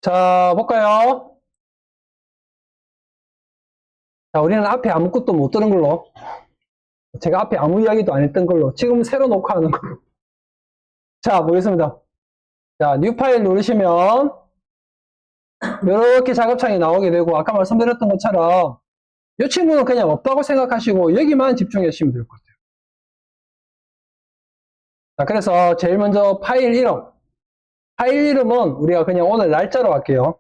자, 볼까요? 자, 우리는 앞에 아무것도 못 들은 걸로. 제가 앞에 아무 이야기도 안 했던 걸로. 지금 새로 녹화하는 걸로. 자, 보겠습니다. 자, 뉴 파일 누르시면, 이렇게 작업창이 나오게 되고, 아까 말씀드렸던 것처럼, 이 친구는 그냥 없다고 생각하시고, 여기만 집중해 주시면 될 것 같아요. 자, 그래서 제일 먼저 파일 이름. 파일 이름은 우리가 그냥 오늘 날짜로 할게요.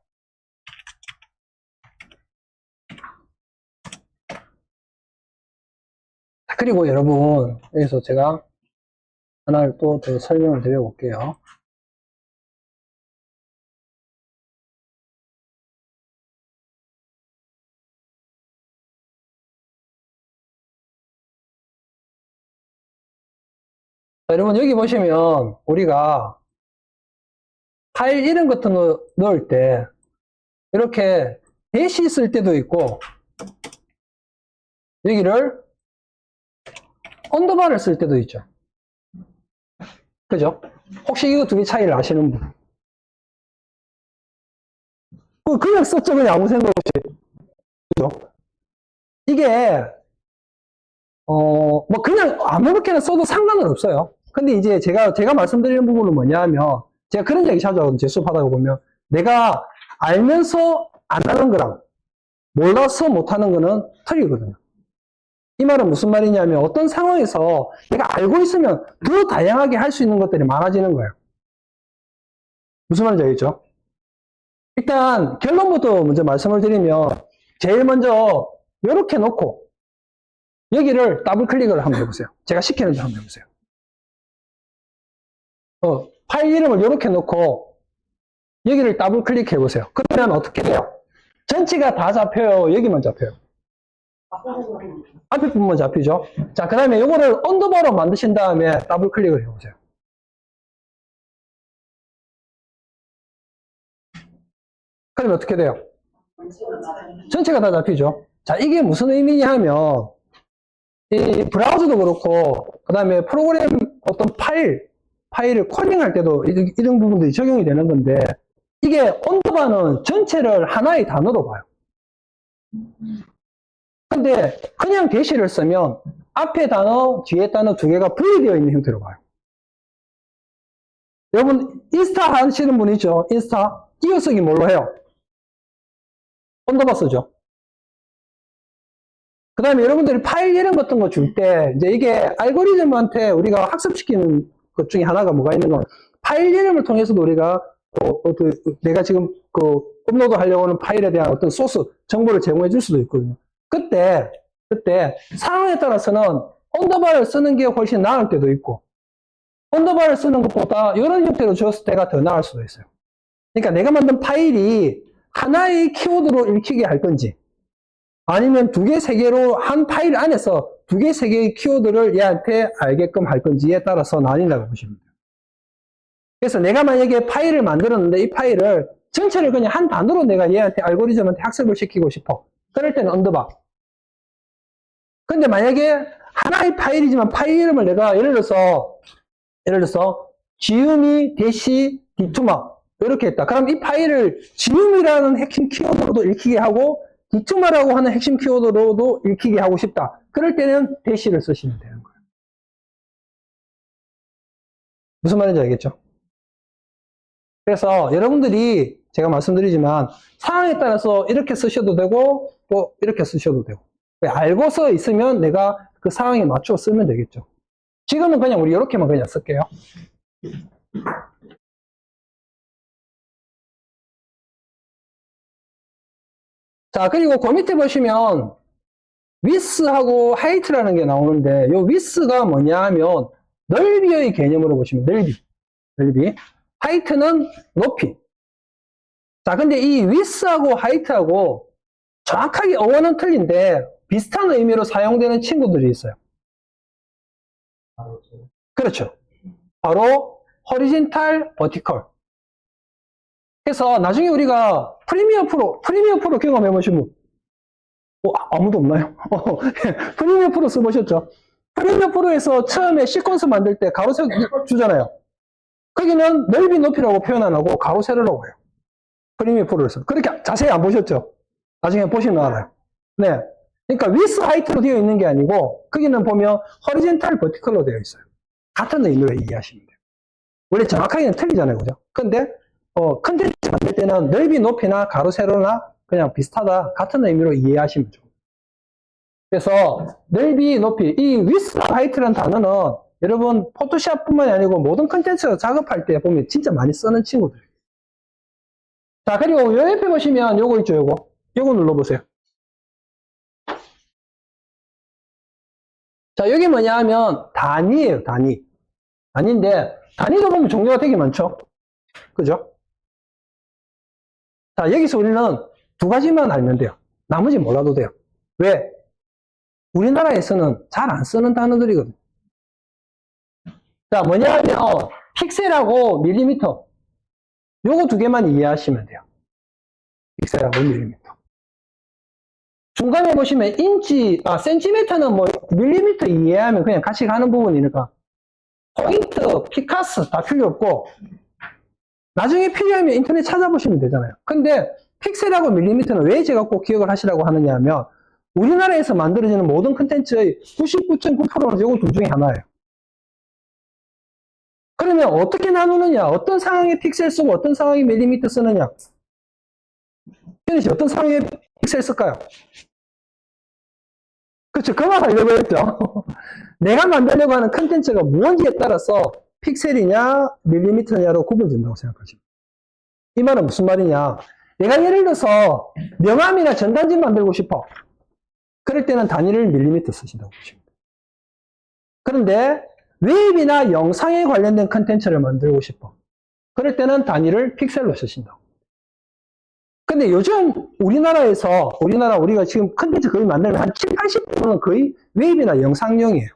그리고 여러분, 여기서 제가 하나를 또 더 설명을 드려볼게요. 자, 여러분, 여기 보시면 우리가 파일 이름 같은 거 넣을 때 이렇게 대시 쓸 때도 있고 여기를 언더바를 쓸 때도 있죠. 그죠? 혹시 이거 두 개 차이를 아시는 분? 그냥 썼죠. 그냥 아무 생각 없이. 그죠? 이게 뭐 그냥 아무렇게나 써도 상관은 없어요. 근데 이제 제가 말씀드리는 부분은 뭐냐 하면 제가 그런 얘기 자주 하거든요. 제 수업하다가 보면 내가 알면서 안 하는 거랑 몰라서 못하는 거는 틀리거든요. 이 말은 무슨 말이냐면 어떤 상황에서 내가 알고 있으면 더 다양하게 할 수 있는 것들이 많아지는 거예요. 무슨 말인지 알겠죠? 일단 결론부터 먼저 말씀을 드리면 제일 먼저 이렇게 놓고 여기를 더블 클릭을 한번 해보세요. 제가 시키는 대로 한번 해보세요. 파일 이름을 이렇게 놓고 여기를 더블 클릭해 보세요. 그러면 어떻게 돼요? 전체가 다 잡혀요? 여기만 잡혀요? 앞에 부분만 잡히죠? 자, 그 다음에 이거를 언더바로 만드신 다음에 더블 클릭을 해보세요. 그러면 어떻게 돼요? 전체가 다 잡히죠? 자, 이게 무슨 의미냐 하면 이 브라우저도 그렇고 그 다음에 프로그램 어떤 파일을 콜링할 때도 이런 부분들이 적용이 되는 건데 이게 언더바는 전체를 하나의 단어로 봐요. 근데 그냥 대시를 쓰면 앞에 단어, 뒤에 단어 두 개가 분리되어 있는 형태로 봐요. 여러분 인스타 하시는 분 있죠? 인스타 띄어쓰기 뭘로 해요? 언더바 쓰죠. 그 다음에 여러분들이 파일 이름 같은 거 줄 때 이제 이게 알고리즘한테 우리가 학습시키는 것 중에 하나가 뭐가 있는 건 파일 이름을 통해서도 우리가 내가 지금 업로드 하려고 하는 파일에 대한 어떤 소스 정보를 제공해 줄 수도 있거든요. 그때 상황에 따라서는 언더바를 쓰는 게 훨씬 나을 때도 있고 언더바를 쓰는 것보다 이런 형태로 줬을 때가 더 나을 수도 있어요. 그러니까 내가 만든 파일이 하나의 키워드로 읽히게 할 건지 아니면 두 개, 세 개로 한 파일 안에서 두 개, 세 개의 키워드를 얘한테 알게끔 할 건지에 따라서 나뉜다고 보시면 돼요. 그래서 내가 만약에 파일을 만들었는데 이 파일을 전체를 그냥 한 단어로 내가 얘한테 알고리즘한테 학습을 시키고 싶어. 그럴 때는 언더바. 근데 만약에 하나의 파일이지만 파일 이름을 내가 예를 들어서 지음이 대시 디투마 이렇게 했다. 그럼 이 파일을 지음이라는 핵심 키워드로도 읽히게 하고 디투마라고 하는 핵심 키워드로도 읽히게 하고 싶다. 그럴 때는 대시를 쓰시면 되는 거예요. 무슨 말인지 알겠죠? 그래서 여러분들이 제가 말씀드리지만 상황에 따라서 이렇게 쓰셔도 되고 또 이렇게 쓰셔도 되고 알고서 있으면 내가 그 상황에 맞춰 쓰면 되겠죠. 지금은 그냥 우리 이렇게만 그냥 쓸게요. 자, 그리고 그 밑에 보시면 width하고 height라는 게 나오는데 이 width가 뭐냐 하면 넓이의 개념으로 보시면 넓이. height는 높이. 자, 근데 이 width하고 height하고 정확하게 어원은 틀린데 비슷한 의미로 사용되는 친구들이 있어요. 그렇죠. 바로 horizontal, vertical. 그래서 나중에 우리가 프리미어 프로 경험해 보신 분? 아무도 없나요? 프리미어 프로 써보셨죠? 프리미어 프로에서 처음에 시퀀스 만들 때 가로 세 주잖아요. 거기는 넓이 높이라고 표현 안 하고 가로 세로라고 해요. 프리미엄 프로를 써. 그렇게 자세히 안 보셨죠? 나중에 보시면 알아요. 네. 그러니까 위스 하이트로 되어 있는 게 아니고 거기는 보면 허리젠탈 버티컬로 되어 있어요. 같은 의미로 이해하시면 돼요. 원래 정확하게는 틀리잖아요. 그죠? 근데 컨텐츠 만들 때는 넓이 높이나 가로 세로나 그냥 비슷하다 같은 의미로 이해하시면 좋아요. 그래서 넓이 높이 이 위스 하이트라는 단어는 여러분 포토샵뿐만이 아니고 모든 컨텐츠 작업할 때 보면 진짜 많이 쓰는 친구들이에요. 자, 그리고 요 옆에 보시면 요거 있죠. 요거 눌러보세요. 자, 여기 뭐냐 하면 단위예요. 단위인데 단위도 보면 종류가 되게 많죠. 그죠? 자, 여기서 우리는 두 가지만 알면 돼요. 나머지 몰라도 돼요. 왜? 우리나라에서는 잘 안 쓰는 단어들이거든요. 자, 뭐냐 하면 픽셀하고 밀리미터 요거 두 개만 이해하시면 돼요. 픽셀하고 밀리미터. 중간에 보시면 센티미터는 뭐 밀리미터 이해하면 그냥 같이 가는 부분이니까 포인트, 피카스 다 필요 없고 나중에 필요하면 인터넷 찾아보시면 되잖아요. 근데 픽셀하고 밀리미터는 왜 제가 꼭 기억을 하시라고 하느냐 하면 우리나라에서 만들어지는 모든 컨텐츠의 99.9%는 이거 둘 중에 하나예요. 그러면 어떻게 나누느냐? 어떤 상황에 픽셀 쓰고 어떤 상황에 밀리미터 쓰느냐? 어떤 상황에 픽셀 쓸까요? 그렇죠. 그 말 하려고 했죠. 내가 만들려고 하는 컨텐츠가 무언지에 따라서 픽셀이냐 밀리미터냐로 구분된다고 생각하시면 이 말은 무슨 말이냐? 내가 예를 들어서 명암이나 전단지 만들고 싶어. 그럴 때는 단위를 밀리미터 쓰신다고 보시면 돼요. 그런데 웹이나 영상에 관련된 컨텐츠를 만들고 싶어. 그럴 때는 단위를 픽셀로 쓰신다고. 근데 요즘 우리가 지금 컨텐츠 거의 만들면 한 7, 80%는 거의 웹이나 영상용이에요.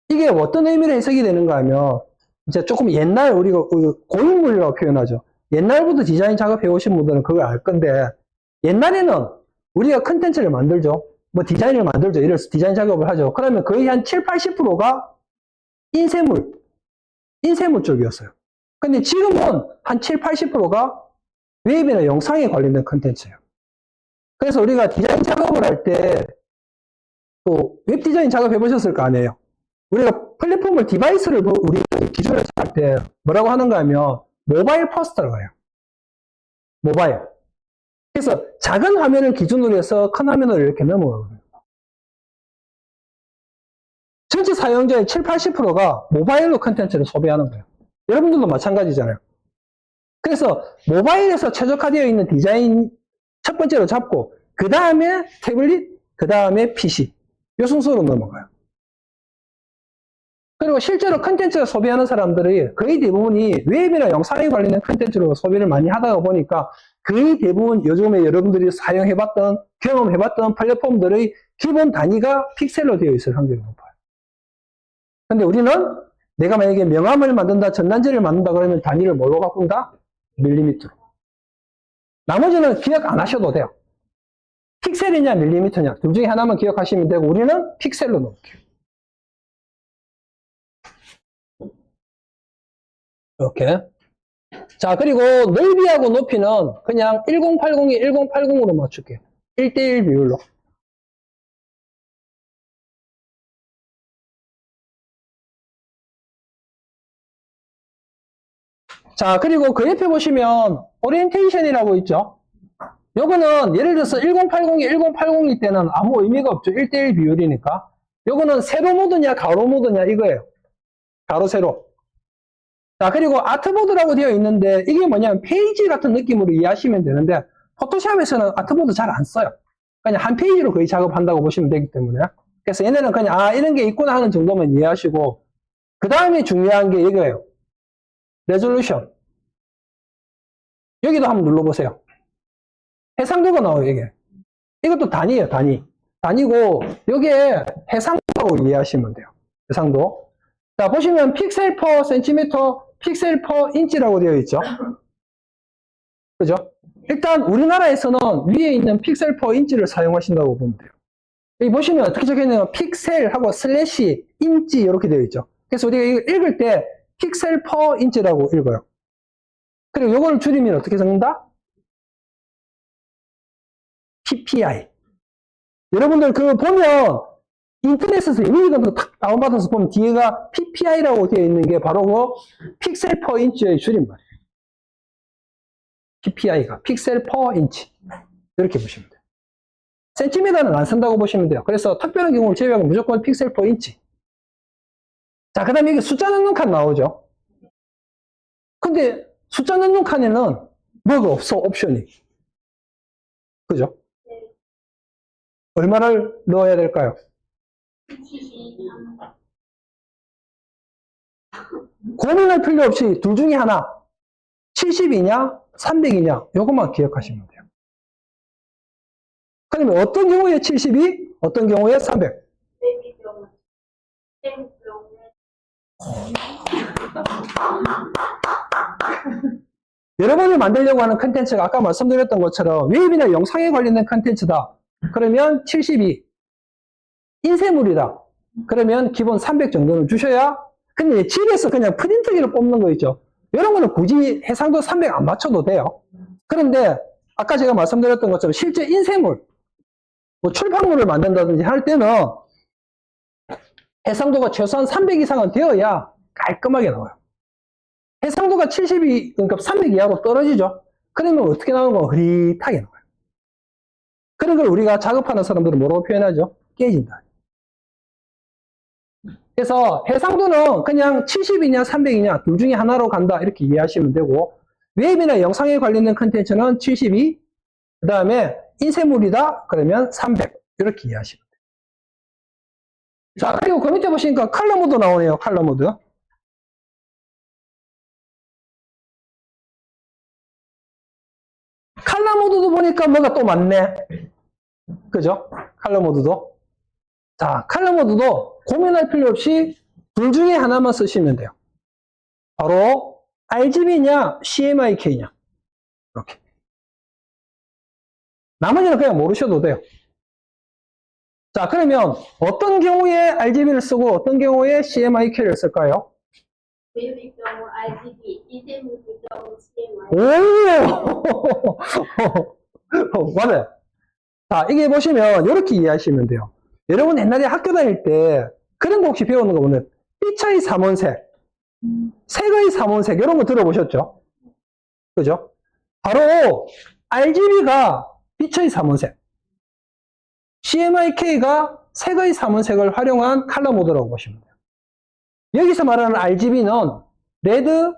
이게 어떤 의미로 해석이 되는가 하면 이제 조금 옛날 우리가 고인물이라고 표현하죠. 옛날부터 디자인 작업해 오신 분들은 그걸 알 건데 옛날에는 우리가 컨텐츠를 만들죠. 뭐 디자인을 만들죠. 이래서 디자인 작업을 하죠. 그러면 거의 한 7, 80%가 인쇄물 쪽이었어요. 근데 지금은 한 7, 80%가 웹이나 영상에 관련된 컨텐츠예요. 그래서 우리가 디자인 작업을 할 때 또 웹 디자인 작업 해보셨을 거 아니에요. 우리가 플랫폼을 디바이스를 우리 기준으로 할 때 뭐라고 하는가 하면 모바일 퍼스트라고 해요. 모바일. 그래서 작은 화면을 기준으로 해서 큰 화면으로 이렇게 넘어가거든요. 전체 사용자의 7, 80%가 모바일로 컨텐츠를 소비하는 거예요. 여러분들도 마찬가지잖아요. 그래서 모바일에서 최적화되어 있는 디자인 첫 번째로 잡고 그 다음에 태블릿, 그 다음에 PC 이 순서로 넘어가요. 그리고 실제로 컨텐츠를 소비하는 사람들이 거의 대부분이 웹이나 영상에 관련된 컨텐츠로 소비를 많이 하다 보니까 거의 대부분 요즘에 여러분들이 사용해봤던 경험해봤던 플랫폼들의 기본 단위가 픽셀로 되어 있을 확률이 높아요. 근데 우리는 내가 만약에 명암을 만든다, 전단지를 만든다 그러면 단위를 뭘로 바꾼다? 밀리미터로. 나머지는 기억 안 하셔도 돼요. 픽셀이냐 밀리미터냐 둘 중에 하나만 기억하시면 되고 우리는 픽셀로 넣을게요. 이렇게. 자, 그리고 넓이하고 높이는 그냥 1080에 1080으로 맞출게요. 1대1 비율로. 자, 그리고 그 옆에 보시면 오리엔테이션이라고 있죠. 요거는 예를 들어서 1080이 1080일 때는 아무 의미가 없죠. 1대1 비율이니까. 요거는 세로 모드냐 가로 모드냐 이거예요. 가로 세로. 자, 그리고 아트보드라고 되어 있는데 이게 뭐냐면 페이지 같은 느낌으로 이해하시면 되는데 포토샵에서는 아트보드 잘 안 써요. 그냥 한 페이지로 거의 작업한다고 보시면 되기 때문에 그래서 얘네는 그냥 이런 게 있구나 하는 정도만 이해하시고 그 다음에 중요한 게 이거예요. 레졸루션. 여기도 한번 눌러보세요. 해상도가 나와요. 이게 이것도 단위예요. 단위고 이게 해상도라고 이해하시면 돼요. 해상도. 자, 보시면 픽셀 퍼 센티미터, 픽셀 퍼 인치라고 되어 있죠. 그죠? 일단 우리나라에서는 위에 있는 픽셀 퍼 인치를 사용하신다고 보면 돼요. 여기 보시면 어떻게 적혀있냐면 픽셀하고 슬래시 인치 이렇게 되어 있죠. 그래서 우리가 이거 읽을 때 픽셀 퍼 인치라고 읽어요. 그리고 이걸 줄이면 어떻게 적는다? PPI. 여러분들 그거 보면 인터넷에서 이미지 같은 거 탁 다운받아서 보면 뒤에가 PPI라고 되어 있는 게 바로 그 픽셀 퍼 인치의 줄임말이에요. PPI가 픽셀 퍼 인치. 이렇게 보시면 돼요. 센티미터는 안 쓴다고 보시면 돼요. 그래서 특별한 경우를 제외하고 무조건 픽셀 퍼 인치. 자, 그 다음에 이게 숫자 넣는 칸 나오죠. 근데 숫자 넣는 칸에는 뭐가 없어, 옵션이. 그죠? 얼마를 넣어야 될까요? 고민할 필요 없이 둘 중에 하나. 70이냐, 300이냐, 요것만 기억하시면 돼요. 그러면 어떤 경우에 72, 어떤 경우에 300? 여러분이 만들려고 하는 컨텐츠가 아까 말씀드렸던 것처럼 웹이나 영상에 관련된 컨텐츠다. 그러면 72. 인쇄물이다. 그러면 기본 300 정도는 주셔야. 근데 집에서 그냥 프린트기로 뽑는 거 있죠. 이런 거는 굳이 해상도 300 안 맞춰도 돼요. 그런데 아까 제가 말씀드렸던 것처럼 실제 인쇄물, 뭐 출판물을 만든다든지 할 때는 해상도가 최소한 300 이상은 되어야 깔끔하게 나와요. 해상도가 70이, 그러니까 300 이하로 떨어지죠. 그러면 어떻게 나오는 거? 흐릿하게 나와요. 그런 걸 우리가 작업하는 사람들은 뭐라고 표현하죠? 깨진다. 그래서 해상도는 그냥 70이냐 300이냐 둘 중에 하나로 간다 이렇게 이해하시면 되고, 웹이나 영상에 관련된 컨텐츠는 72, 그 다음에 인쇄물이다 그러면 300 이렇게 이해하시면 돼요. 자, 그리고 그 밑에 보시니까 컬러 모드 나오네요. 컬러 모드. 컬러 모드도 보니까 뭐가 또 많네. 그죠? 컬러 모드도. 자, 컬러 모드도 고민할 필요 없이 둘 중에 하나만 쓰시면 돼요. 바로 RGB냐 CMYK냐 이렇게. 나머지는 그냥 모르셔도 돼요. 자, 그러면 어떤 경우에 RGB를 쓰고 어떤 경우에 CMYK를 쓸까요? 웹의 경우 RGB, 인쇄물의 경우 CMYK. 오! 맞아요. 자, 이게 보시면 이렇게 이해하시면 돼요. 여러분 옛날에 학교 다닐 때 그런 거 혹시 배우는 거 보면 빛의 삼원색, 색의 삼원색 이런 거 들어보셨죠? 그죠? 바로 RGB가 빛의 삼원색, CMYK가 색의 삼원색을 활용한 컬러 모드라고 보시면 돼요. 여기서 말하는 RGB는 레드,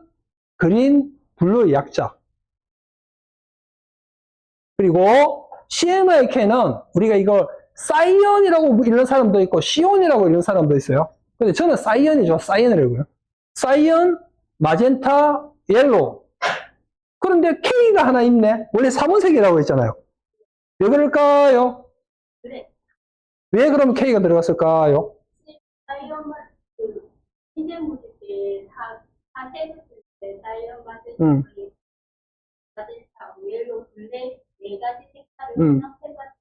그린, 블루의 약자. 그리고 CMYK는 우리가 이걸 사이언이라고 읽는 사람도 있고 시온이라고 읽는 사람도 있어요. 근데 저는 사이언이죠. 사이언이라고요. 사이언, 마젠타, 옐로우. 그런데 K가 하나 있네. 원래 삼원색이라고 했잖아요. 왜 그럴까요? 그래. 왜 그럼 K가 들어갔을까요? 사이언만 그 인쇄물일 때 사색을 때 사이언 마젠타, 마젠타, 옐로우, 블랙 네 가지 색깔을 혼합해가지고.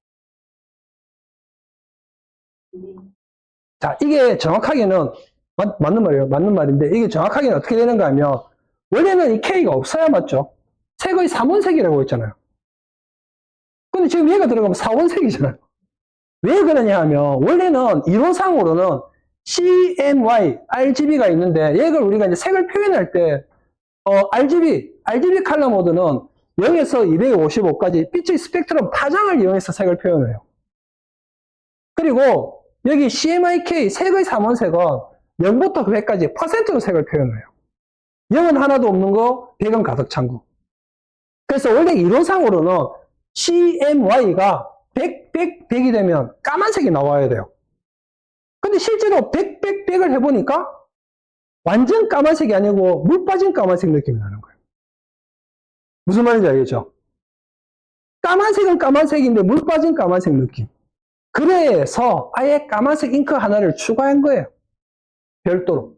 자, 이게 정확하게는 맞는 말이에요. 맞는 말인데 이게 정확하게는 어떻게 되는가 하면 원래는 이 K가 없어야 맞죠? 색의 삼원색이라고 했잖아요. 근데 지금 얘가 들어가면 사원색이잖아요. 왜 그러냐 하면 원래는 이론상으로는 CMY, RGB가 있는데 얘를 우리가 이제 색을 표현할 때 RGB 컬러 모드는 0에서 255까지 빛의 스펙트럼 파장을 이용해서 색을 표현해요. 그리고 여기 CMYK 색의 삼원색은 0부터 100까지 퍼센트로 색을 표현해요. 0은 하나도 없는 거, 100은 가득 찬 거. 그래서 원래 이론상으로는 CMY가 100, 100, 100이 되면 까만색이 나와야 돼요. 근데 실제로 100, 100, 100을 해보니까 완전 까만색이 아니고 물 빠진 까만색 느낌이 나는 거예요. 무슨 말인지 알겠죠? 까만색은 까만색인데 물 빠진 까만색 느낌. 그래서 아예 까만색 잉크 하나를 추가한 거예요. 별도로.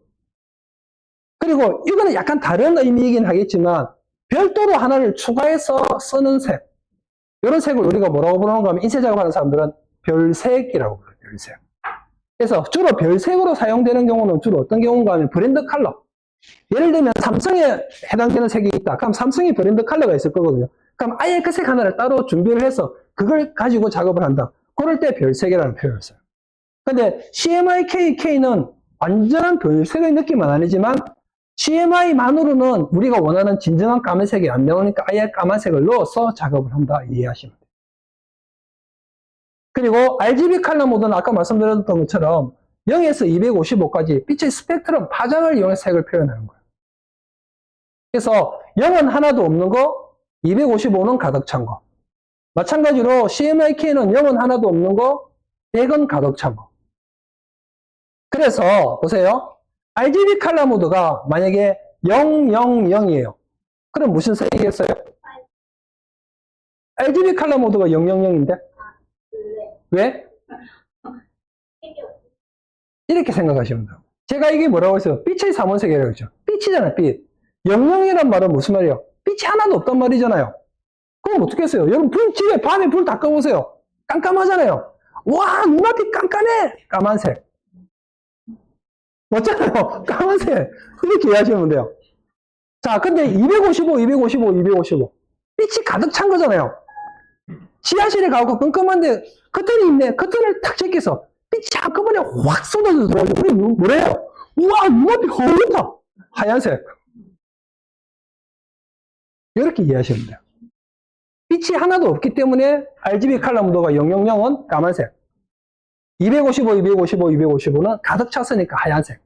그리고 이거는 약간 다른 의미이긴 하겠지만 별도로 하나를 추가해서 쓰는 색. 이런 색을 우리가 뭐라고 부르는가 하면 인쇄 작업하는 사람들은 별색이라고 불러요. 별색. 그래서 주로 별색으로 사용되는 경우는 주로 어떤 경우인가 하면 브랜드 컬러. 예를 들면 삼성에 해당되는 색이 있다. 그럼 삼성이 브랜드 컬러가 있을 거거든요. 그럼 아예 그 색 하나를 따로 준비를 해서 그걸 가지고 작업을 한다. 그럴 때 별색이라는 표현을 써요. 근데 CMYK는 완전한 별색의 느낌은 아니지만 CMY만으로는 우리가 원하는 진정한 까만색이 안 나오니까 아예 까만색을 넣어서 작업을 한다. 이해하시면 돼요. 그리고 RGB 컬러 모드는 아까 말씀드렸던 것처럼 0에서 255까지 빛의 스펙트럼 파장을 이용해서 색을 표현하는 거예요. 그래서 0은 하나도 없는 거, 255는 가득 찬 거. 마찬가지로 CMYK는 0은 하나도 없는 거, 100은 가득 찬 거. 그래서 보세요. RGB 컬러 모드가 만약에 000이에요. 그럼 무슨 색이겠어요? RGB 컬러 모드가 000인데? 왜? 이렇게 생각하시면 돼요. 제가 이게 뭐라고 했어요? 빛의 삼원색이라고 했죠. 빛이잖아요, 빛. 00이란 말은 무슨 말이에요? 빛이 하나도 없단 말이잖아요. 그럼 어떻게 했어요? 여러분, 집에 밤에 불 다 꺼보세요. 깜깜하잖아요. 와, 눈앞이 깜깜해! 까만색. 맞잖아요. 까만색. 이렇게 이해하시면 돼요. 자, 근데 255. 빛이 가득 찬 거잖아요. 지하실에 가고 끔끔한데 커튼이 있네. 커튼을 탁 제껴서 빛이 한꺼번에 확 쏟아져 들어오죠. 우리 뭐래요? 우와, 눈앞이 허옇다. 하얀색. 이렇게 이해하시면 돼요. 빛이 하나도 없기 때문에 RGB 컬러 모드가 000은 까만색. 255는 가득 찼으니까 하얀색.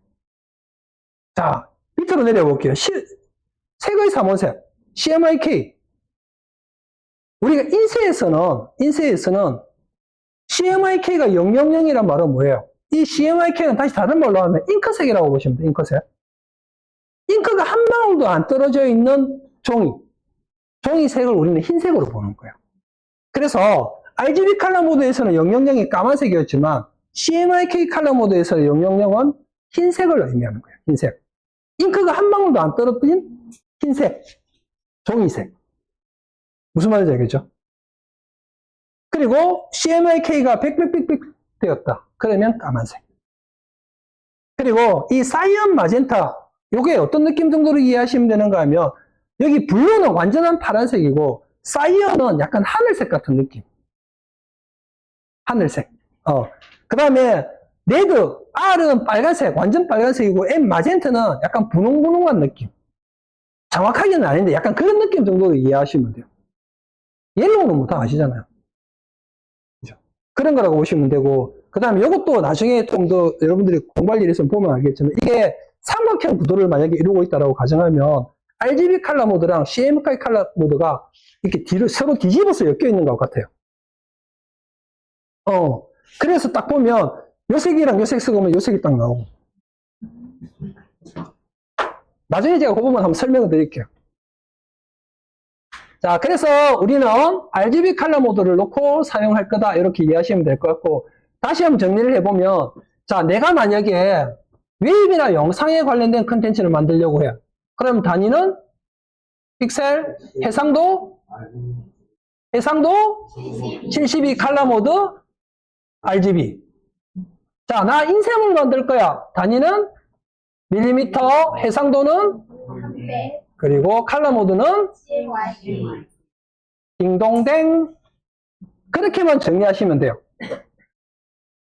자, 밑으로 내려볼게요. 색의 삼원색. CMYK. 우리가 인쇄에서는 CMYK가 000이란 말은 뭐예요? 이 CMYK는 다시 다른 말로 하면 잉크색이라고 보시면 돼요. 잉크색. 잉크가 한 방울도 안 떨어져 있는 종이색을 우리는 흰색으로 보는 거예요. 그래서 RGB 컬러 모드에서는 000이 까만색이었지만 CMYK 컬러 모드에서 000은 흰색을 의미하는 거예요. 흰색. 잉크가 한 방울도 안 떨어진 흰색. 종이색. 무슨 말인지 알겠죠? 그리고 CMYK가 빽빽빽빽 되었다. 그러면 까만색. 그리고 이 사이언 마젠타, 요게 어떤 느낌 정도로 이해하시면 되는가 하면 여기 블루는 완전한 파란색이고 사이언은 약간 하늘색 같은 느낌. 하늘색. 그 다음에 레드, R은 빨간색, 완전 빨간색이고 M 마젠타는 약간 분홍분홍한 느낌. 정확하게는 아닌데 약간 그런 느낌 정도로 이해하시면 돼요. 옐로우는 뭐 다 아시잖아요. 그죠? 그런 거라고 보시면 되고, 그 다음에 이것도 나중에 좀 더 여러분들이 공부할 일이 있으면 보면 알겠지만, 이게 삼각형 구도를 만약에 이루고 있다고 가정하면, RGB 컬러 모드랑 CMYK 컬러 모드가 이렇게 뒤로 서로 뒤집어서 엮여 있는 것 같아요. 그래서 딱 보면, 요 색이랑 요 색 쓰면 요 색이 딱 나오고. 나중에 제가 그 부분 한번 설명을 드릴게요. 자, 그래서 우리는 RGB 컬러 모드를 놓고 사용할 거다. 이렇게 이해하시면 될 것 같고, 다시 한번 정리를 해보면, 자, 내가 만약에 웨이브나 영상에 관련된 컨텐츠를 만들려고 해요. 그럼 단위는 픽셀, 해상도 72 컬러 모드, RGB. 자, 나 인쇄물 만들 거야. 단위는 밀리미터, 해상도는 그리고 컬러 모드는 딩동댕. 그렇게만 정리하시면 돼요.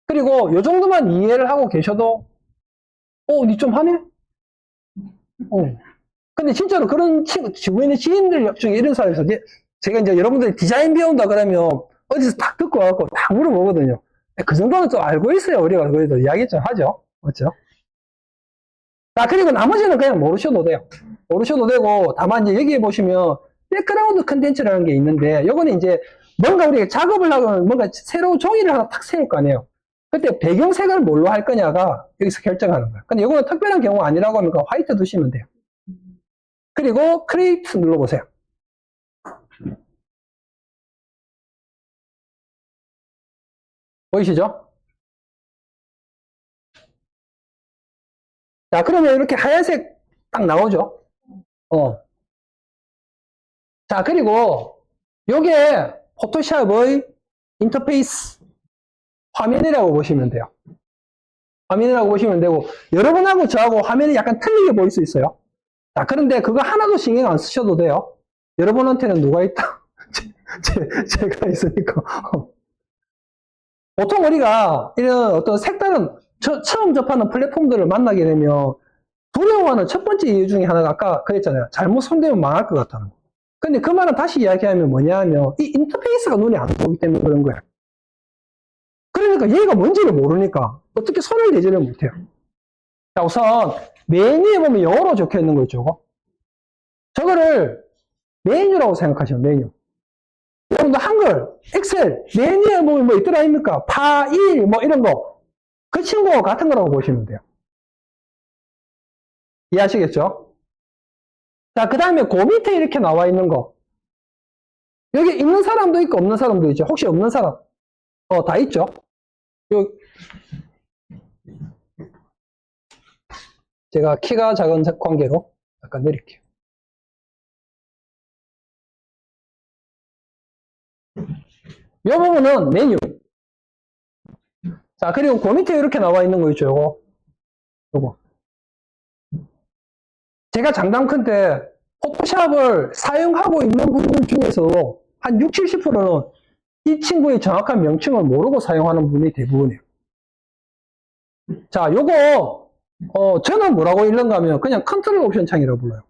그리고 요 정도만 이해를 하고 계셔도 니 좀 하네? 근데 진짜로 그런 주변에 있는 지인들 중에 이런 사람이 있어요. 제가 이제 여러분들이 디자인 배운다 그러면 어디서 딱 듣고 와갖고 딱 물어보거든요. 그 정도는 좀 알고 있어요. 우리가 그래도 이야기 좀 하죠. 맞죠? 자, 그리고 나머지는 그냥 모르셔도 돼요. 모르셔도 되고, 다만 이제 여기에 보시면 백그라운드 컨텐츠라는 게 있는데, 요거는 이제 뭔가 우리가 작업을 하거나 뭔가 새로운 종이를 하나 탁 세울 거 아니에요. 그때 배경색을 뭘로 할 거냐가 여기서 결정하는 거예요. 근데 요거는 특별한 경우 아니라고 하면 화이트 두시면 돼요. 그리고 크리에이트 눌러보세요. 보이시죠? 자, 그러면 이렇게 하얀색 딱 나오죠? 자, 그리고 요게 포토샵의 인터페이스 화면이라고 보시면 돼요. 화면이라고 보시면 되고, 여러분하고 저하고 화면이 약간 틀리게 보일 수 있어요. 자, 그런데 그거 하나도 신경 안 쓰셔도 돼요. 여러분한테는 누가 있다? 제가 있으니까. 보통 우리가 이런 어떤 색다른 처음 접하는 플랫폼들을 만나게 되면 두려워하는 첫 번째 이유 중에 하나가 아까 그랬잖아요. 잘못 손대면 망할 것 같다는 거. 근데 그 말은 다시 이야기하면 뭐냐 하면 이 인터페이스가 눈에 안 보이기 때문에 그런 거예요. 그러니까 얘가 뭔지를 모르니까 어떻게 손을 대지를 못해요. 자, 우선 메뉴에 보면 영어로 적혀 있는 거 있죠. 저거를 메뉴라고 생각하시면 메뉴. 여러분들 한글, 엑셀, 메뉴에 보면 뭐 있더라 아닙니까? 파일, 뭐 이런 거. 그 친구와 같은 거라고 보시면 돼요. 이해하시겠죠? 자, 그 다음에 그 밑에 이렇게 나와 있는 거. 여기 있는 사람도 있고 없는 사람도 있죠. 혹시 없는 사람? 다 있죠? 제가 키가 작은 관계로 약간 내릴게요. 이 부분은 메뉴. 자, 그리고 그 밑에 이렇게 나와 있는 거 있죠. 요거. 제가 장담 큰데 포토샵을 사용하고 있는 분들 중에서 한 60, 70%는 이 친구의 정확한 명칭을 모르고 사용하는 분이 대부분이에요. 자, 요거 저는 뭐라고 읽는가 하면 그냥 컨트롤 옵션 창이라고 불러요.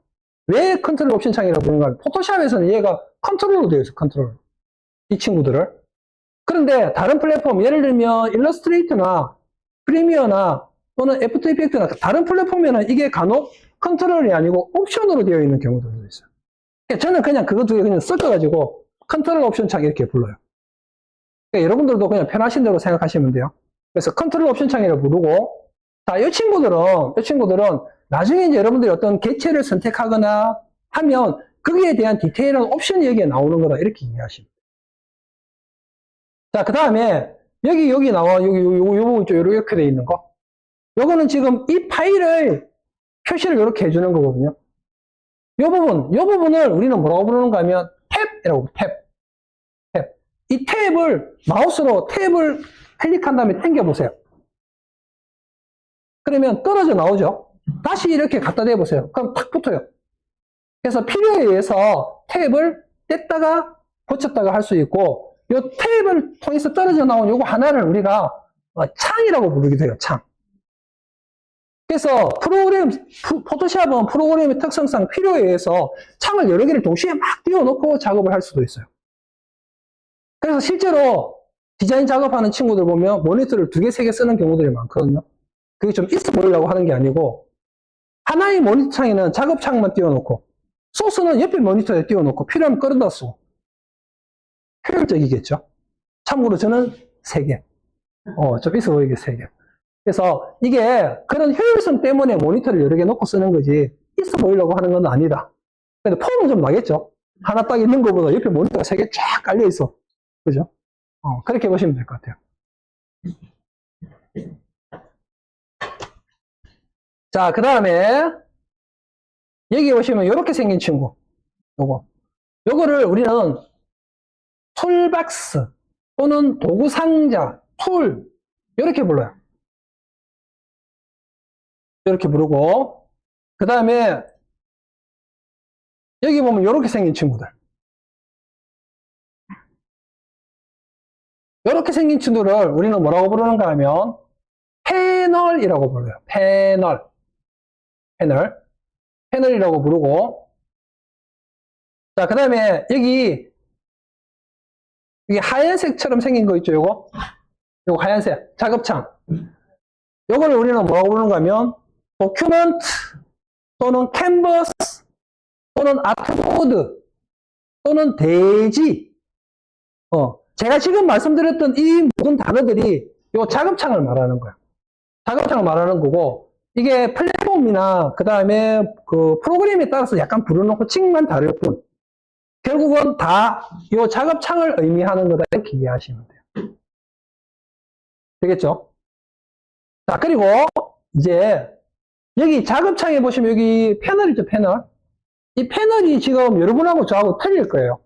왜 컨트롤 옵션 창이라고 부르는가 하면 포토샵에서는 얘가 컨트롤로 되어 있어요. 컨트롤. 이 친구들을. 그런데 다른 플랫폼, 예를 들면 일러스트레이터나 프리미어나 또는 애프터 이펙트나 다른 플랫폼에는 이게 간혹 컨트롤이 아니고 옵션으로 되어 있는 경우들도 있어요. 저는 그냥 그거 두 개 그냥 섞어가지고 컨트롤 옵션 창 이렇게 불러요. 그러니까 여러분들도 그냥 편하신 대로 생각하시면 돼요. 그래서 컨트롤 옵션 창이라고 부르고, 자, 이 친구들은 나중에 이제 여러분들이 어떤 개체를 선택하거나 하면 거기에 대한 디테일한 옵션이 여기에 나오는 거다. 이렇게 이해하시면 돼요. 자, 그 다음에 여기 나와, 요 부분 이렇게 돼 있는 거. 요거는 지금 이 파일을 표시를 이렇게 해주는 거거든요. 요 부분을 우리는 뭐라고 부르는가 하면 탭이라고, 탭. 이 탭을 마우스로 탭을 클릭한 다음에 당겨보세요. 그러면 떨어져 나오죠? 다시 이렇게 갖다 대보세요. 그럼 탁 붙어요. 그래서 필요에 의해서 탭을 뗐다가 고쳤다가 할 수 있고, 이 탭을 통해서 떨어져 나온 요거 하나를 우리가 창이라고 부르기도 해요, 창. 그래서 포토샵은 프로그램의 특성상 필요에 의해서 창을 여러 개를 동시에 막 띄워놓고 작업을 할 수도 있어요. 그래서 실제로 디자인 작업하는 친구들 보면 모니터를 2개, 3개 쓰는 경우들이 많거든요. 그게 좀 있어 보이려고 하는 게 아니고, 하나의 모니터 창에는 작업 창만 띄워놓고, 소스는 옆에 모니터에 띄워놓고, 필요하면 끌어다 쓰고. 효율적이겠죠? 참고로 저는 3개. 좀 있어 보이게 3개. 그래서 이게 그런 효율성 때문에 모니터를 여러 개 놓고 쓰는 거지, 있어 보이려고 하는 건 아니다. 근데 폼은 좀 나겠죠? 하나 딱 있는 것보다 옆에 모니터가 3개 쫙 깔려 있어. 그죠? 그렇게 보시면 될 것 같아요. 자, 그 다음에 여기 보시면 이렇게 생긴 친구. 요거를 우리는 툴박스 또는 도구상자, 툴 이렇게 불러요. 이렇게 부르고, 그 다음에 여기 보면 이렇게 생긴 친구들. 이렇게 생긴 친구를 우리는 뭐라고 부르는가 하면 패널이라고 불러요. 패널이라고 부르고, 자, 그 다음에 여기 하얀색처럼 생긴 거 있죠, 요거 하얀색 작업창. 요거를 우리는 뭐라고 부르는가 하면 도큐멘트 또는 캔버스 또는 아트보드 또는 대지. 제가 지금 말씀드렸던 이 모든 단어들이 요 작업창을 말하는 거예요. 작업창을 말하는 거고, 이게 플랫폼이나 그 다음에 그 프로그램에 따라서 약간 부르는 호칭만 다를 뿐, 결국은 다 요 작업창을 의미하는 거다. 이렇게 이해하시면 돼요. 되겠죠? 자, 그리고 이제 여기 작업창에 보시면 여기 패널 있죠, 패널. 이 패널이 지금 여러분하고 저하고 틀릴 거예요.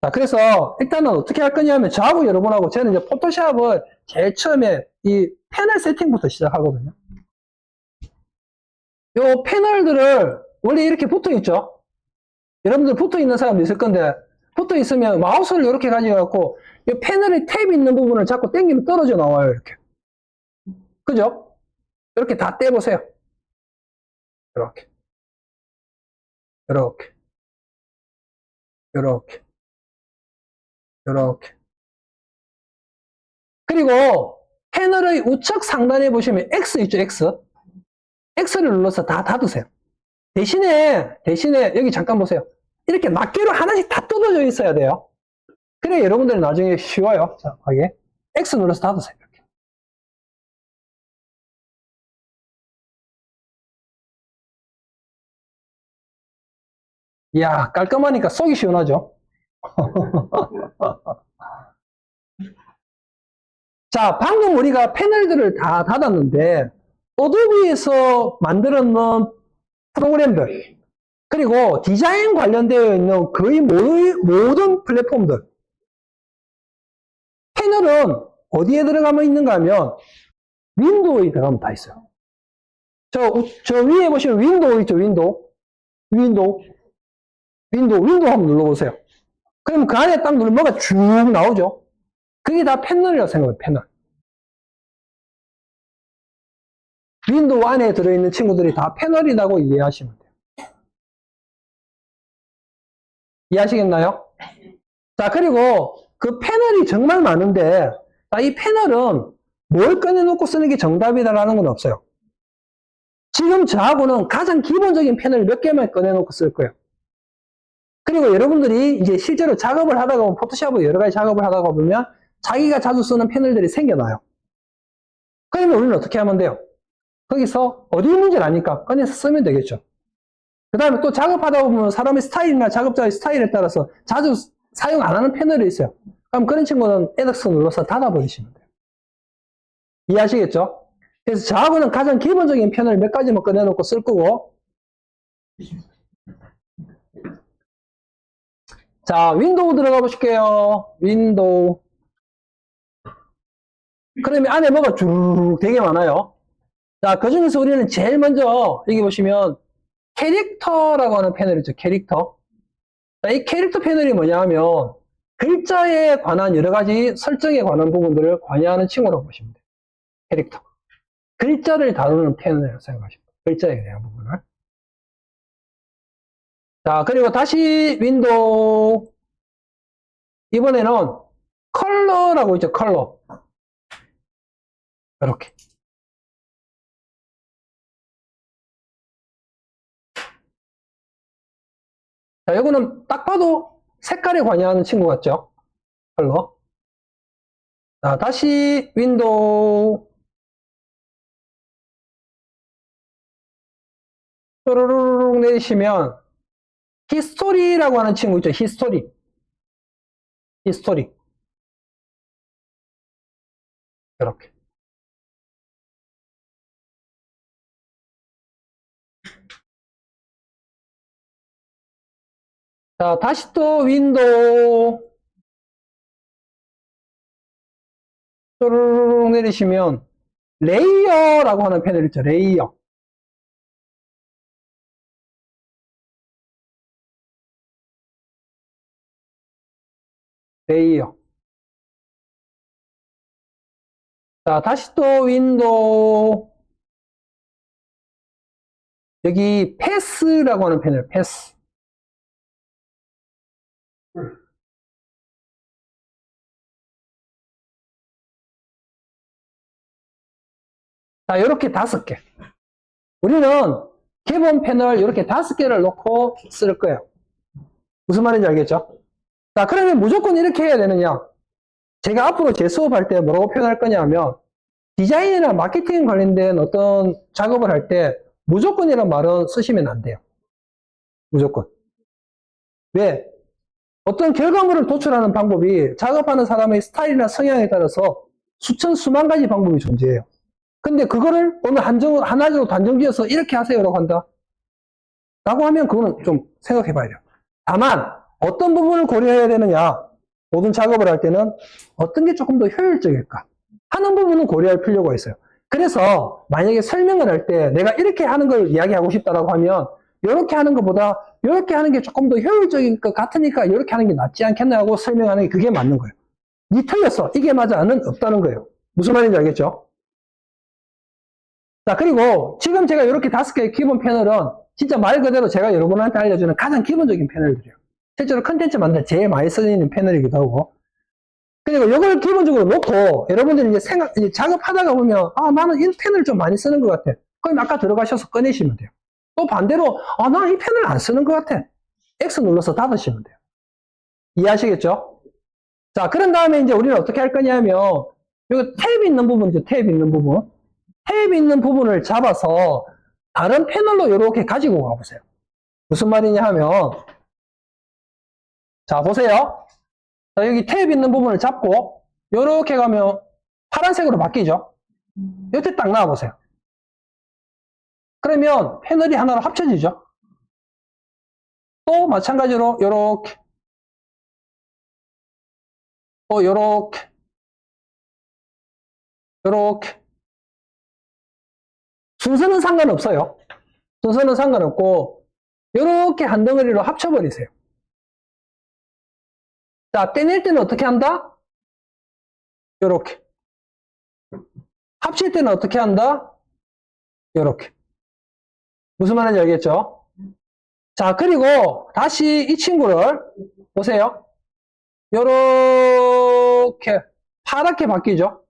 자, 그래서 일단은 어떻게 할 거냐면 저하고 여러분하고 저는 이제 포토샵을 제일 처음에 이 패널 세팅부터 시작하거든요. 요 패널들을 원래 이렇게 붙어 있죠. 여러분들 붙어 있는 사람도 있을 건데 붙어 있으면 마우스를 이렇게 가져갖고 이 패널에 탭 있는 부분을 자꾸 당기면 떨어져 나와요. 이렇게. 그죠? 이렇게 다 떼보세요. 이렇게. 이렇게. 이렇게. 이렇게. 그리고 패널의 우측 상단에 보시면 X 있죠, X. X를 눌러서 다 닫으세요. 대신에 여기 잠깐 보세요. 이렇게 낱개로 하나씩 다 뜯어져 있어야 돼요. 그래 여러분들이 나중에 쉬워요. 자, 하게. X 눌러서 닫으세요. 이렇게. 이야, 깔끔하니까 속이 시원하죠? 자, 방금 우리가 패널들을 다 닫았는데, 어도비에서 만들어 놓은 프로그램들, 그리고 디자인 관련되어 있는 거의 모든 플랫폼들. 패널은 어디에 들어가면 있는가 하면, 윈도우에 들어가면 다 있어요. 저 위에 보시면 윈도우 있죠, 윈도우 한번 눌러보세요. 그럼 그 안에 딱 누르면 뭐가 쭉 나오죠? 그게 다 패널이라고 생각해요, 패널. 윈도우 안에 들어있는 친구들이 다 패널이라고 이해하시면 돼요. 이해하시겠나요? 자, 그리고 그 패널이 정말 많은데, 이 패널은 뭘 꺼내놓고 쓰는 게 정답이다라는 건 없어요. 지금 저하고는 가장 기본적인 패널 몇 개만 꺼내놓고 쓸 거예요. 그리고 여러분들이 이제 실제로 작업을 하다가 보면, 포토샵으로 여러 가지 작업을 하다가 보면 자기가 자주 쓰는 패널들이 생겨나요. 그러면 우리는 어떻게 하면 돼요? 거기서 어디 있는지 아니까 꺼내서 쓰면 되겠죠. 그 다음에 또 작업하다 보면 사람의 스타일이나 작업자의 스타일에 따라서 자주 사용 안 하는 패널이 있어요. 그럼 그런 친구는 에덕스 눌러서 닫아버리시면 돼요. 이해하시겠죠? 그래서 저하고는 가장 기본적인 패널 몇 가지만 꺼내놓고 쓸 거고, 자, 윈도우 들어가 보실게요. 윈도우. 그러면 안에 뭐가 쭉 되게 많아요. 자, 그 중에서 우리는 제일 먼저, 여기 보시면, 캐릭터라고 하는 패널 있죠, 캐릭터. 자, 이 캐릭터 패널이 뭐냐 하면, 글자에 관한 여러 가지 설정에 관한 부분들을 관여하는 친구라고 보시면 돼요. 캐릭터. 글자를 다루는 패널이라고 생각하시면 돼요. 글자에 대한 부분을. 자, 그리고 다시 윈도우. 이번에는 컬러라고 있죠, 컬러. 이렇게. 자, 이거는 딱 봐도 색깔에 관여하는 친구 같죠? 컬러. 자, 다시 윈도우. 쪼르르륵 내리시면 히스토리라고 하는 친구 있죠? 히스토리. 이렇게. 자, 다시 또 윈도우. 쪼르르륵 내리시면 레이어라고 하는 패널 있죠? 레이어. 자, 다시 또 윈도우. 여기 패스라고 하는 패널, 패스. 자, 이렇게 5개. 우리는 기본 패널 이렇게 5개를 놓고 쓸 거예요. 무슨 말인지 알겠죠? 자, 그러면 무조건 이렇게 해야 되느냐? 제가 앞으로 제 수업할 때 뭐라고 표현할 거냐 하면, 디자인이나 마케팅 관련된 어떤 작업을 할 때 무조건이라는 말은 쓰시면 안 돼요. 무조건. 왜? 어떤 결과물을 도출하는 방법이 작업하는 사람의 스타일이나 성향에 따라서 수만 가지 방법이 존재해요. 근데 그거를 어느 하나로 단정 지어서 이렇게 하세요라고 한다. 라고 하면 그거는 좀 생각해 봐야 돼요. 다만, 어떤 부분을 고려해야 되느냐. 모든 작업을 할 때는 어떤 게 조금 더 효율적일까 하는 부분은 고려할 필요가 있어요. 그래서 만약에 설명을 할 때 내가 이렇게 하는 걸 이야기하고 싶다라고 하면 이렇게 하는 것보다 이렇게 하는 게 조금 더 효율적인 것 같으니까 이렇게 하는 게 낫지 않겠나 하고 설명하는 게 그게 맞는 거예요. 니 틀렸어. 이게 맞아는 없다는 거예요. 무슨 말인지 알겠죠? 자, 그리고 지금 제가 이렇게 5개의 기본 패널은 진짜 말 그대로 제가 여러분한테 알려주는 가장 기본적인 패널들이에요. 실제로 컨텐츠 만들 때 제일 많이 쓰이는 패널이기도 하고. 그리고 이걸 기본적으로 놓고 여러분들이 이제 작업하다가 보면 나는 이 패널 좀 많이 쓰는 것 같아. 그럼 아까 들어가셔서 꺼내시면 돼요. 또 반대로 나는 이 패널 안 쓰는 것 같아. X 눌러서 닫으시면 돼요. 이해하시겠죠? 자, 그런 다음에 이제 우리는 어떻게 할 거냐면 여기 탭 있는 부분이죠. 탭 있는 부분. 탭 있는 부분을 잡아서 다른 패널로 이렇게 가지고 가보세요. 무슨 말이냐 하면 자, 보세요. 자, 여기 탭 있는 부분을 잡고 이렇게 가면 파란색으로 바뀌죠. 이때 딱 나와보세요. 그러면 패널이 하나로 합쳐지죠. 또 마찬가지로 요렇게 또 요렇게 요렇게 순서는 상관없어요. 순서는 상관없고 요렇게 한 덩어리로 합쳐버리세요. 자, 떼낼 때는 어떻게 한다? 요렇게. 합칠 때는 어떻게 한다? 요렇게. 무슨 말인지 알겠죠? 자, 그리고 다시 이 친구를 보세요. 요렇게 파랗게 바뀌죠?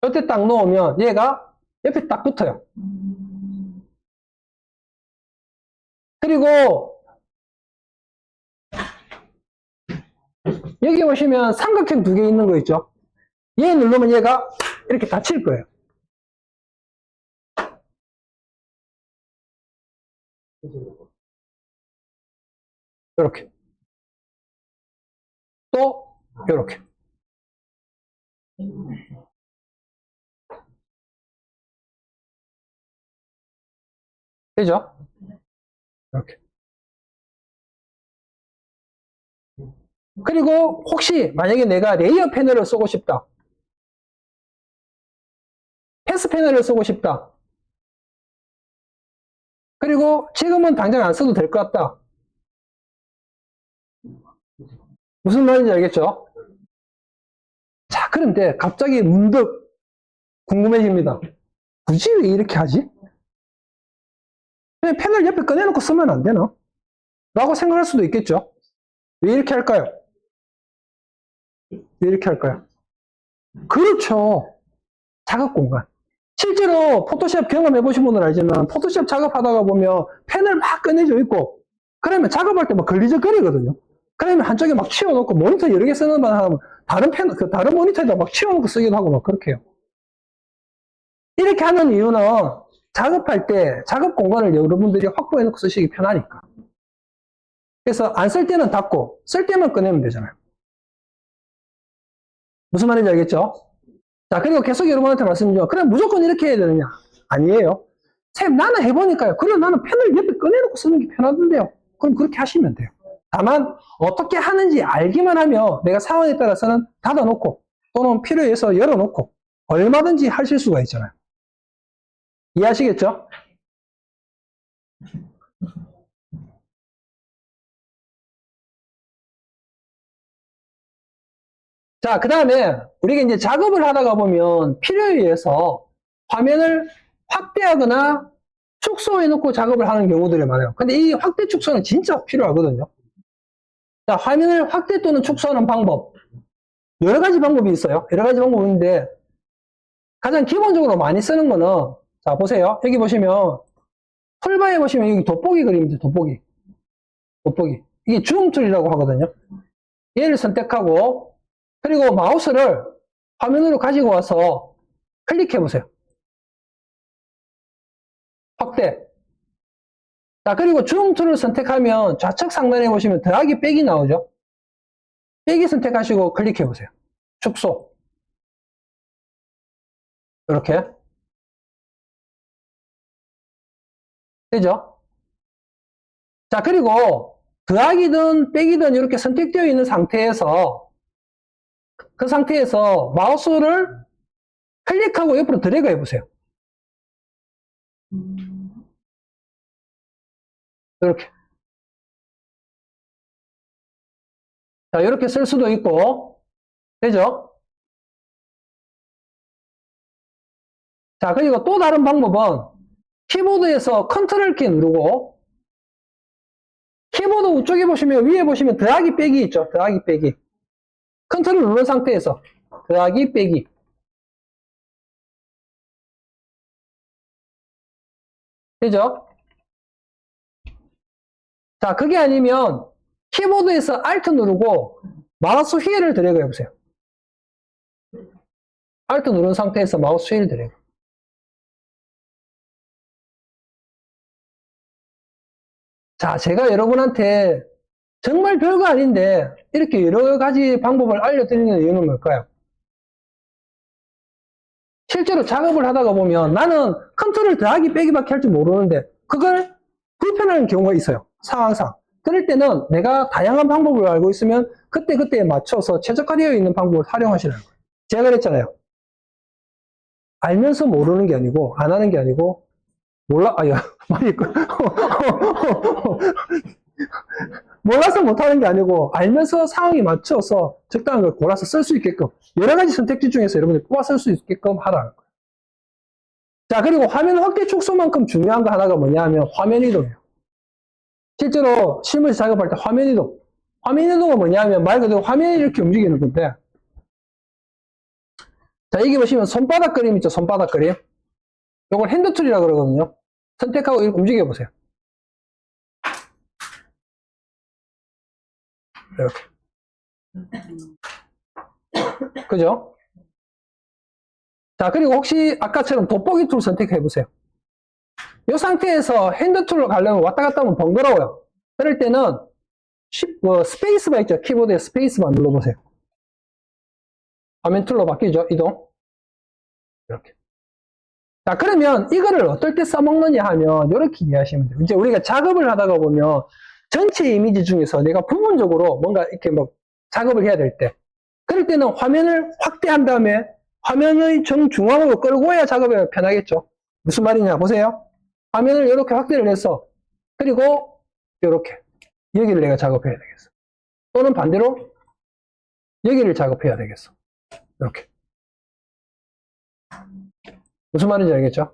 이때 딱 놓으면 얘가 옆에 딱 붙어요. 그리고 여기 보시면 삼각형 2개 있는 거 있죠? 얘 누르면 얘가 이렇게 닫힐 거예요. 이렇게. 또 이렇게. 되죠? 이렇게. 그리고 혹시 만약에 내가 레이어 패널을 쓰고 싶다. 패스 패널을 쓰고 싶다. 그리고 지금은 당장 안 써도 될 것 같다. 무슨 말인지 알겠죠? 자, 그런데 갑자기 문득 궁금해집니다. 굳이 왜 이렇게 하지? 그냥 패널 옆에 꺼내놓고 쓰면 안 되나? 라고 생각할 수도 있겠죠? 왜 이렇게 할까요? 왜 이렇게 할까요? 그렇죠. 작업 공간. 실제로 포토샵 경험해 보신 분은 알지만 포토샵 작업하다가 보면 펜을 막 꺼내져 있고 그러면 작업할 때 막 걸리적거리거든요. 그러면 한쪽에 막 치워놓고 모니터 여러 개 쓰는 만 하면 다른 모니터에다 막 치워놓고 쓰기도 하고 막 그렇게 해요. 이렇게 하는 이유는 작업할 때 작업 공간을 여러분들이 확보해 놓고 쓰시기 편하니까. 그래서 안 쓸 때는 닫고 쓸 때만 꺼내면 되잖아요. 무슨 말인지 알겠죠? 자, 그리고 계속 여러분한테 말씀드리죠. 그럼 무조건 이렇게 해야 되느냐? 아니에요. 쌤, 나는 해보니까요. 그래, 나는 펜을 옆에 꺼내놓고 쓰는 게 편하던데요. 그럼 그렇게 하시면 돼요. 다만, 어떻게 하는지 알기만 하면 내가 상황에 따라서는 닫아놓고 또는 필요에 의해서 열어놓고 얼마든지 하실 수가 있잖아요. 이해하시겠죠? 자, 그 다음에 우리가 이제 작업을 하다가 보면 필요에 의해서 화면을 확대하거나 축소해놓고 작업을 하는 경우들이 많아요. 근데 이 확대 축소는 진짜 필요하거든요. 자, 화면을 확대 또는 축소하는 방법. 여러 가지 방법이 있어요. 여러 가지 방법이 있는데 가장 기본적으로 많이 쓰는 거는 자, 보세요. 여기 보시면 툴바에 보시면 여기 돋보기 그림이죠. 돋보기. 돋보기. 이게 줌 툴이라고 하거든요. 얘를 선택하고 그리고 마우스를 화면으로 가지고 와서 클릭해 보세요. 확대. 자, 그리고 줌 툴을 선택하면 좌측 상단에 보시면 더하기 빼기 나오죠. 빼기 선택하시고 클릭해 보세요. 축소. 이렇게. 되죠? 자, 그리고 더하기든 빼기든 이렇게 선택되어 있는 상태에서 그 상태에서 마우스를 클릭하고 옆으로 드래그 해보세요. 이렇게. 자, 이렇게 쓸 수도 있고, 되죠? 자, 그리고 또 다른 방법은 키보드에서 컨트롤 키 누르고, 키보드 우측에 보시면, 위에 보시면 더하기 빼기 있죠? 더하기 빼기. 컨트롤 누른 상태에서 더하기 빼기. 되죠? 자, 그게 아니면 키보드에서 Alt 누르고 마우스 휠을 드래그 해보세요. Alt 누른 상태에서 마우스 휠 드래그. 자, 제가 여러분한테 정말 별거 아닌데 이렇게 여러 가지 방법을 알려드리는 이유는 뭘까요? 실제로 작업을 하다가 보면 나는 컨트롤 더하기 빼기밖에 할 줄 모르는데 그걸 불편한 경우가 있어요. 상황상. 그럴 때는 내가 다양한 방법을 알고 있으면 그때그때에 맞춰서 최적화되어 있는 방법을 활용하시는 거예요. 제가 그랬잖아요. 알면서 모르는 게 아니고 안 하는 게 아니고 몰라서 못하는 게 아니고 알면서 상황에 맞춰서 적당한 걸 골라서 쓸 수 있게끔 여러 가지 선택지 중에서 여러분들이 뽑아 쓸 수 있게끔 하라는 거예요. 자, 그리고 화면 확대 축소만큼 중요한 거 하나가 뭐냐 하면 화면 이동이에요. 실제로 실무에서 작업할 때 화면 이동. 화면 이동은 뭐냐 하면 말 그대로 화면이 이렇게 움직이는 건데, 자, 여기 보시면 손바닥 그림 있죠? 손바닥 그림. 이걸 핸드툴이라고 그러거든요. 선택하고 이렇게 움직여 보세요. 이렇게. 그죠? 자, 그리고 혹시 아까처럼 돋보기 툴 선택해 보세요. 이 상태에서 핸드 툴로 가려면 왔다 갔다 하면 번거로워요. 그럴 때는 스페이스바 있죠? 키보드에 스페이스바 눌러보세요. 화면 툴로 바뀌죠? 이동. 이렇게. 자, 그러면 이거를 어떨 때 써먹느냐 하면 이렇게 이해하시면 돼요. 이제 우리가 작업을 하다가 보면 전체 이미지 중에서 내가 부분적으로 뭔가 이렇게 뭐 작업을 해야 될 때, 그럴 때는 화면을 확대한 다음에 화면의 정중앙으로 끌고 해야 작업이 편하겠죠. 무슨 말이냐 보세요. 화면을 이렇게 확대를 해서, 그리고 이렇게 여기를 내가 작업해야 되겠어. 또는 반대로 여기를 작업해야 되겠어. 이렇게. 무슨 말인지 알겠죠?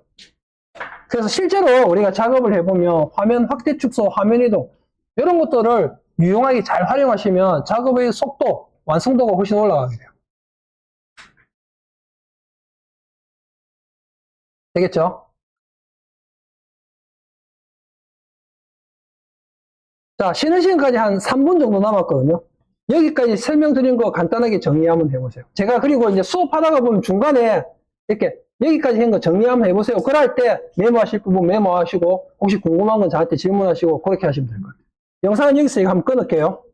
그래서 실제로 우리가 작업을 해보면 화면 확대 축소, 화면 이동 이런 것들을 유용하게 잘 활용하시면 작업의 속도, 완성도가 훨씬 올라가게 돼요. 되겠죠? 자, 쉬는 시간까지 한 3분 정도 남았거든요. 여기까지 설명드린 거 간단하게 정리 한번 해보세요. 제가 그리고 이제 수업하다가 보면 중간에 이렇게 여기까지 한 거 정리 한번 해보세요. 그럴 때 메모하실 부분 메모하시고 혹시 궁금한 건 저한테 질문하시고 그렇게 하시면 될 것 같아요. 영상은 여기서 한번 끊을게요.